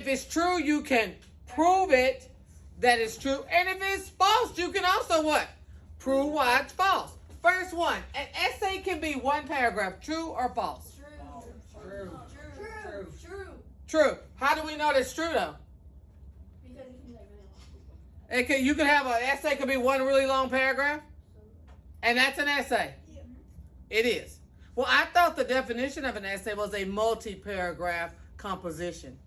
If it's true, you can prove it that it's true. And if it's false, you can also what? Prove why it's false. First one, an essay can be one paragraph. True or false? True. True. How do we know that's true though? Because it can be like really long. You can have an essay could be one really long paragraph, and that's an essay. Yeah. It is. Well, I thought the definition of an essay was a multi-paragraph composition.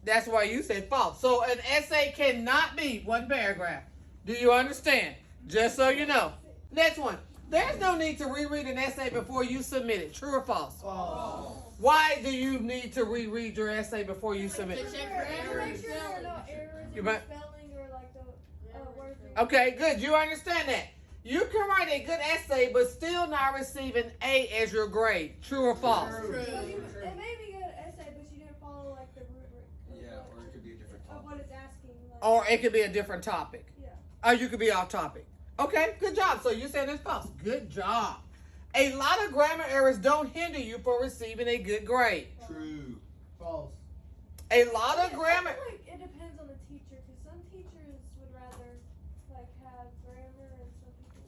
That's why you said false. So an essay cannot be one paragraph. Do you understand? Just so you know. Next one. There's no need to reread an essay before you submit it. True or false? False. Why do you need to reread your essay before you submit To it? check for errors. Make sure there are no errors You in might- spelling or like the words. Okay, good. You understand that. You can write a good essay but still not receive an A as your grade. True or false? It may be good essay, but you didn't follow like the rubric. Yeah, or it could be a different Of topic. what it's asking. Like, Or it could be a different topic. yeah. Or you could be off topic. Okay, good job. So you said it's false. Good job. A lot of grammar errors don't hinder you from receiving a good grade. True. False. A lot of I grammar. feel like it depends on the teacher, because some teachers would rather like have grammar, and some people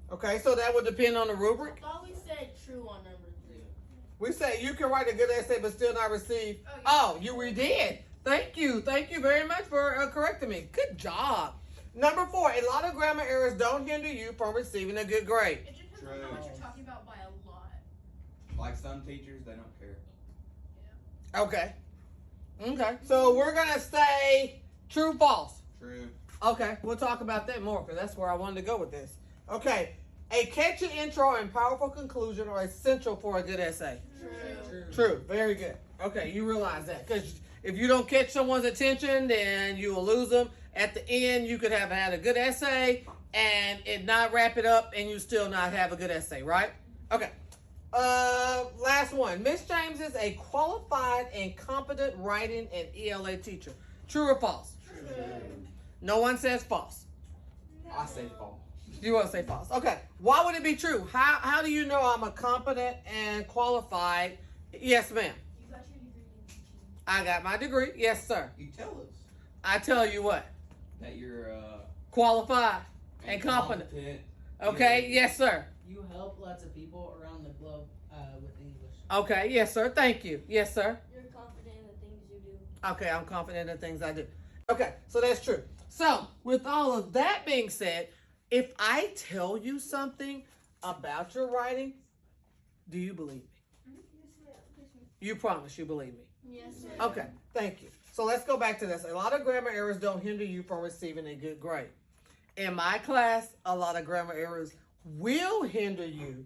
would. Okay, so that would depend on the I rubric. thought we said true on number 3. We say you can write a good essay but still not receive. Oh, you redid. Thank you. Thank you very much for correcting me. Good job. Number 4, a lot of grammar errors don't hinder you from receiving a good grade. It depends on how much you're talking about by a lot. Like some teachers, they don't care. Okay. Okay. So we're going to say true, false. True. Okay. We'll talk about that more because that's where I wanted to go with this. Okay. A catchy intro and powerful conclusion are essential for a good essay. True. Very good. Okay. You realize that because if you don't catch someone's attention, then you will lose them. At the end, you could have had a good essay and it not wrap it up and you still not have a good essay, right? Okay. Last one. Miss James is a qualified and competent writing and ELA teacher. True or false? No one says false. I say false. You want to say false? Okay. Why would it be true? How do you know I'm a competent and qualified? Yes, ma'am. You got your degree in teaching. I got my degree. Yes, sir. You tell us I tell you what. that you're Qualified and competent. Okay. Yes, sir. You help lots of people around the globe with English. Okay. Yes, sir. Thank you. Yes, sir. You're confident in the things you do. Okay. I'm confident in the things I do. Okay. So that's true. So with all of that being said, if I tell you something about your writing, do you believe me? Yes, ma'am. Yes, ma'am. You promise you believe me. Yes, sir. Okay, thank you. So let's go back to this. A lot of grammar errors don't hinder you from receiving a good grade. In my class, a lot of grammar errors will hinder you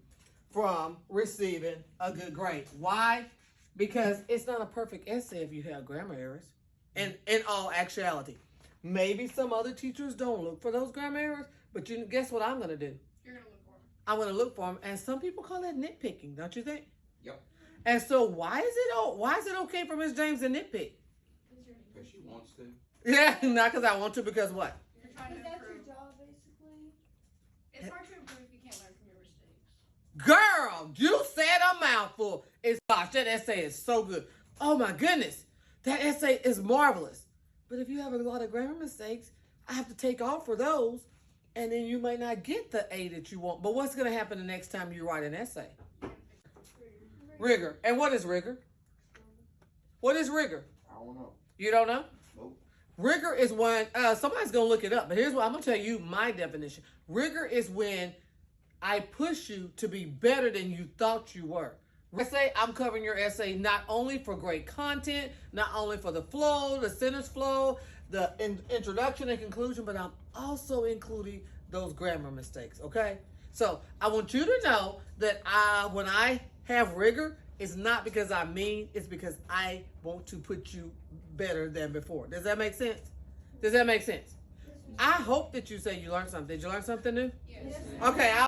from receiving a good grade. Why? Because it's not a perfect essay if you have grammar errors. And in all actuality, maybe some other teachers don't look for those grammar errors, but you guess what I'm going to do? You're gonna look for them. I'm going to look for them, and some people call that nitpicking, don't you think? Yep. And so why is it okay for Miss James to nitpick? Because she wants to. Yeah, not because I want to, because what? You're trying to Because that's your improve. job, basically. It's hard to improve if you can't learn from your mistakes. Girl, you said a mouthful. Gosh, that essay is so good. Oh my goodness. That essay is marvelous. But if you have a lot of grammar mistakes, I have to take off for those. And then you might not get the A that you want. But what's going to happen the next time you write an essay? Rigor. And what is rigor? What is rigor? I don't know. You don't know? Nope. Rigor is when, somebody's going to look it up, but here's what I'm going to tell you my definition. Rigor is when I push you to be better than you thought you were. Essay, I'm covering your essay not only for great content, not only for the flow, the sentence flow, the introduction and conclusion, but I'm also including those grammar mistakes, okay? So I want you to know that when I have rigor, it's not because I'm mean, it's because I want to put you better than before. Does that make sense? Does that make sense? I hope that you say you learned something. Did you learn something new? Yes. Okay.